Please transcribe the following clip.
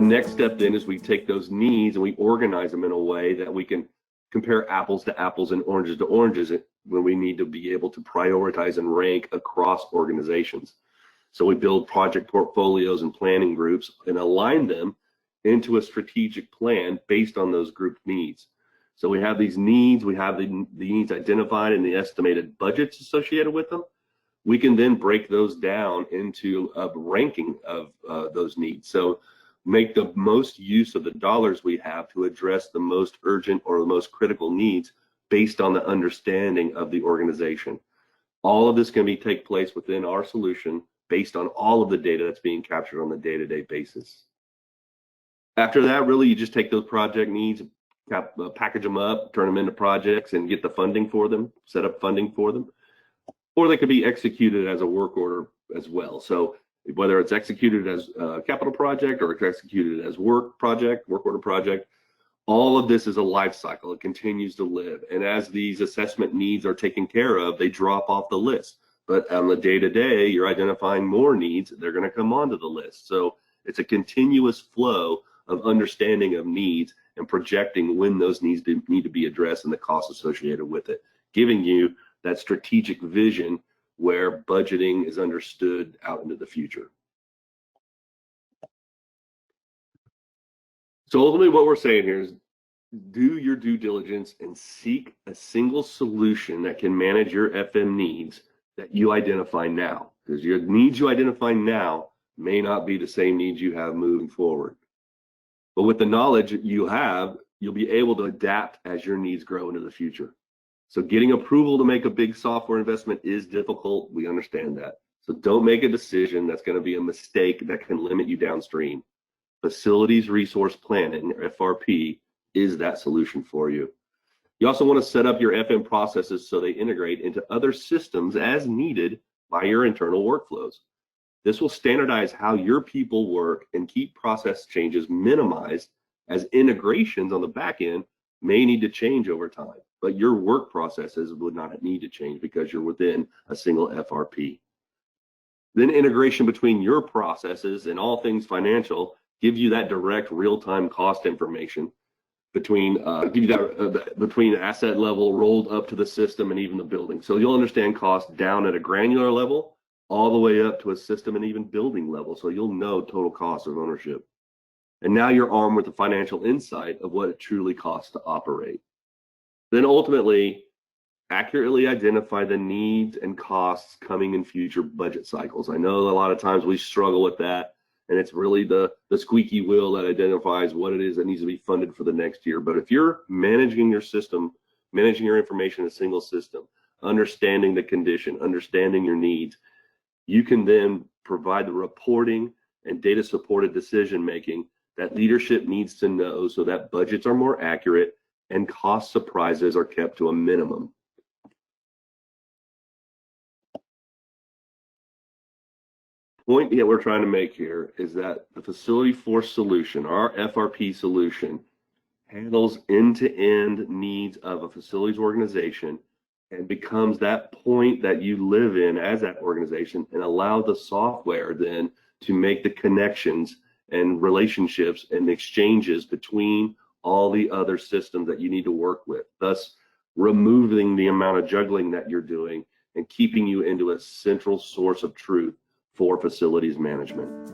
The next step then is we take those needs and we organize them in a way that we can compare apples to apples and oranges to oranges when we need to be able to prioritize and rank across organizations. So we build project portfolios and planning groups and align them into a strategic plan based on those group needs. So we have these needs, we have the needs identified and the estimated budgets associated with them. We can then break those down into a ranking of those needs. So make the most use of the dollars we have to address the most urgent or the most critical needs based on the understanding of the organization. All of this can take place within our solution based on all of the data that's being captured on a day-to-day basis. After that, really, you just take those project needs, package them up, turn them into projects, and get the funding for them, set up funding for them. Or they could be executed as a work order as well. So whether it's executed as a capital project or it's executed as work order project, all of this is a life cycle. It continues to live. And as these assessment needs are taken care of, they drop off the list. But on the day-to-day, you're identifying more needs, they're going to come onto the list. So it's a continuous flow of understanding of needs and projecting when those needs need to be addressed and the costs associated with it, giving you that strategic vision where budgeting is understood out into the future. So ultimately what we're saying here is do your due diligence and seek a single solution that can manage your FM needs that you identify now, because your needs you identify now may not be the same needs you have moving forward. But with the knowledge you have, you'll be able to adapt as your needs grow into the future. So getting approval to make a big software investment is difficult. We understand that. So don't make a decision that's going to be a mistake that can limit you downstream. Facilities Resource Planning, or FRP, is that solution for you. You also want to set up your FM processes so they integrate into other systems as needed by your internal workflows. This will standardize how your people work and keep process changes minimized, as integrations on the back end may need to change over time, but your work processes would not need to change because you're within a single FRP. Then integration between your processes and all things financial give you that direct real-time cost information between between asset level rolled up to the system and even the building. So you'll understand costs down at a granular level all the way up to a system and even building level. So you'll know total cost of ownership. And now you're armed with the financial insight of what it truly costs to operate. Then ultimately, accurately identify the needs and costs coming in future budget cycles. I know a lot of times we struggle with that, and it's really the squeaky wheel that identifies what it is that needs to be funded for the next year. But if you're managing your system, managing your information in a single system, understanding the condition, understanding your needs, you can then provide the reporting and data supported decision making that leadership needs to know so that budgets are more accurate and cost surprises are kept to a minimum. Point that we're trying to make here is that the FacilityForce solution, our FRP solution, handles end-to-end needs of a facilities organization and becomes that point that you live in as that organization, and allow the software then to make the connections and relationships and exchanges between all the other systems that you need to work with, thus removing the amount of juggling that you're doing and keeping you into a central source of truth for facilities management.